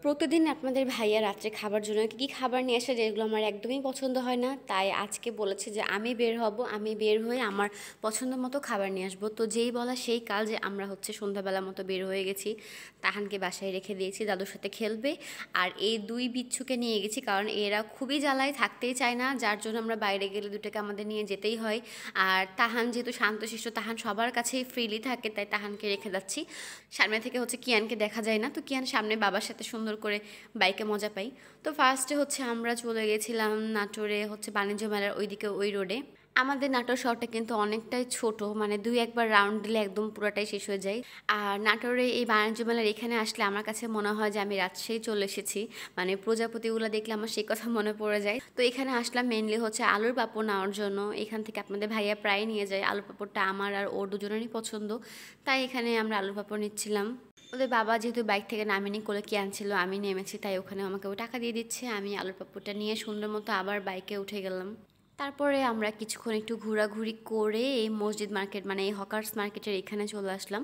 প্রতিদিন আপনাদের ভাইয়া রাত্রে খাবার জন্য কী খাবার নিয়ে আসে যেগুলো আমার একদমই পছন্দ হয় না, তাই আজকে বলেছে যে আমি বের হব, আমি বের হয়ে আমার পছন্দ মতো খাবার নিয়ে আসবো। তো যেই বলা সেই কাল, যে আমরা সন্ধ্যাবেলা মতো বের হয়ে গেছি। তাহানকে বাসায় রেখে দিয়েছি, দাদুর সাথে খেলবে। আর এই দুই বিচ্ছুকে নিয়ে গেছি কারণ এরা খুবই জ্বালায়, থাকতেই চায় না, যার জন্য আমরা বাইরে গেলে দুটোকে আমাদের নিয়ে যেতেই হয়। আর তাহান যেহেতু শান্তশিষ্ট, তাহান সবার কাছেই ফ্রিলি থাকে, তাই তাহানকে রেখে যাচ্ছি। সামনে থেকে কিয়ানকে দেখা যায় না, তো কিয়ান সামনে বাবার সাথে সুন্দর করে বাইকে মজা পাই। তো ফার্স্টে আমরা চলে গেছিলাম নাটোরে বাণিজ্য মেলার ওইদিকে ওই রোডে। আমাদের নাটোর শহরটা কিন্তু অনেকটাই ছোট, মানে দুই একবার রাউন্ড দিলে একদম পুরোটাই শেষ হয়ে যায়। আর নাটোরে এই বাণিজ্য মেলার এখানে আসলে আমার কাছে মনে হয় যে আমি রাজশাহী চলে এসেছি, মানে প্রজাপতিগুলো দেখলে আমার সেই কথা মনে পড়ে যায়। তো এখানে আসলাম মেনলি আলুর পাঁপড় নেওয়ার জন্য। এখান থেকে আপনাদের ভাইয়া প্রায় নিয়ে যায়, আলুর পাঁপড়টা আমার আর ওর দুজনেরই পছন্দ, তাই এখানে আমরা আলুর পাঁপড় নিচ্ছিলাম। ওদের বাবা যেহেতু বাইক থেকে নামেনি, কোলে কি আনছিল, আমি নেমেছি, তাই ওখানে আমাকে ওই টাকা দিয়ে দিচ্ছে। আমি আলুর পাপ্পুটা নিয়ে সুন্দর মতো আবার বাইকে উঠে গেলাম। তারপরে আমরা কিছুক্ষণ একটু ঘোরাঘুরি করে এই মসজিদ মার্কেট, মানে এই হকার্স মার্কেটের এখানে চলে আসলাম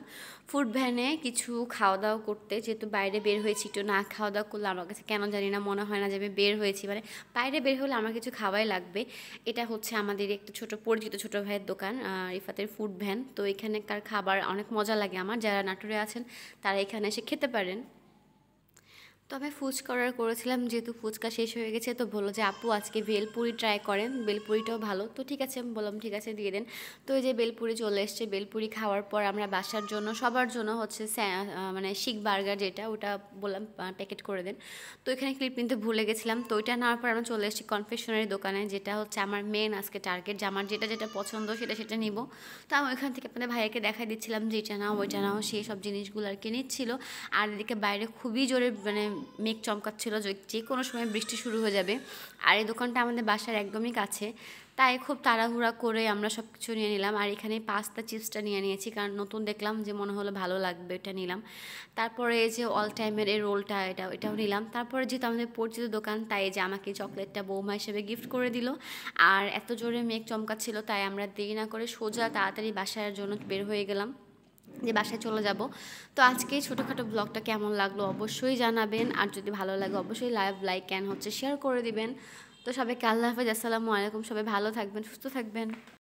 ফুড ভ্যানে কিছু খাওয়া দাওয়া করতে। যেহেতু বাইরে বের হয়েছি, একটু না খাওয়া দাওয়া করলে আমার কাছে কেন জানি না মনে হয় না যে আমি বের হয়েছি, মানে বাইরে বের হলে আমার কিছু খাওয়াই লাগবে। এটা আমাদের একটা ছোট পরিচিত ছোট ভাইয়ের দোকান, রিফাতের ফুড ভ্যান। তো এখানকার খাবার অনেক মজা লাগে আমার, যারা নাটোরে আছেন তারা এখানে এসে খেতে পারেন। তো আমি ফুচকা অর্ডার করেছিলাম, যেহেতু ফুচকা শেষ হয়ে গেছে, তো বললো যে আপু আজকে বেলপুরি ট্রাই করেন, বেলপুরিটাও ভালো। তো ঠিক আছে, আমি বললাম ঠিক আছে দিয়ে দেন। তো এই যে বেলপুরি চলে এসছে। বেলপুরি খাওয়ার পর আমরা বাসার জন্য সবার জন্য মানে শিক বার্গার, যেটা ওটা বললাম প্যাকেট করে দেন। তো এখানে ক্লিপ নিতে ভুলে গেছিলাম, তো ওইটা নেওয়ার পর আমরা চলে এসেছি কনফেকশনারি দোকানে, যেটা আমার মেন আজকে টার্গেট, যে আমার যেটা যেটা পছন্দ সেটা সেটা নিব। তো আমি ওইখান থেকে আপনাদের ভাইয়াকে দেখাই দিচ্ছিলাম যে এটা নাও ওইটা নাও, সেই সব জিনিসগুলো আর কি নিচ্ছিল। আর এদিকে বাইরে খুবই জোরে মানে মেঘ চমকাচ্ছিল, যে কোনো সময় বৃষ্টি শুরু হয়ে যাবে। আর এই দোকানটা আমাদের বাসার একদমই কাছে, তাই খুব তাড়াহুড়া করে আমরা সব কিছু নিয়ে নিলাম। আর এখানে পাস্তা চিপসটা নিয়ে নিয়েছি, কারণ নতুন দেখলাম যে মনে হলো ভালো লাগবে, এটা নিলাম। তারপরে এই যে অল টাইমের এই রোলটা, এটাও নিলাম। তারপরে যেহেতু আমাদের পরিচিত দোকান, তাই যে আমাকে চকলেটটা বৌমা হিসেবে গিফট করে দিল। আর এত জোরে মেঘ চমকাচ্ছিল, তাই আমরা দেরি না করে সোজা তাড়াতাড়ি বাসার জন্য বের হয়ে গেলাম, যে বাসায় চলে যাব। তো আজকে এই ছোটোখাটো ব্লগটা কেমন লাগলো অবশ্যই জানাবেন, আর যদি ভালো লাগে অবশ্যই লাইক শেয়ার করে দিবেন। তো সবাইকে আল্লাহ হাফেজ, আসসালামু আলাইকুম। সবাই ভালো থাকবেন, সুস্থ থাকবেন।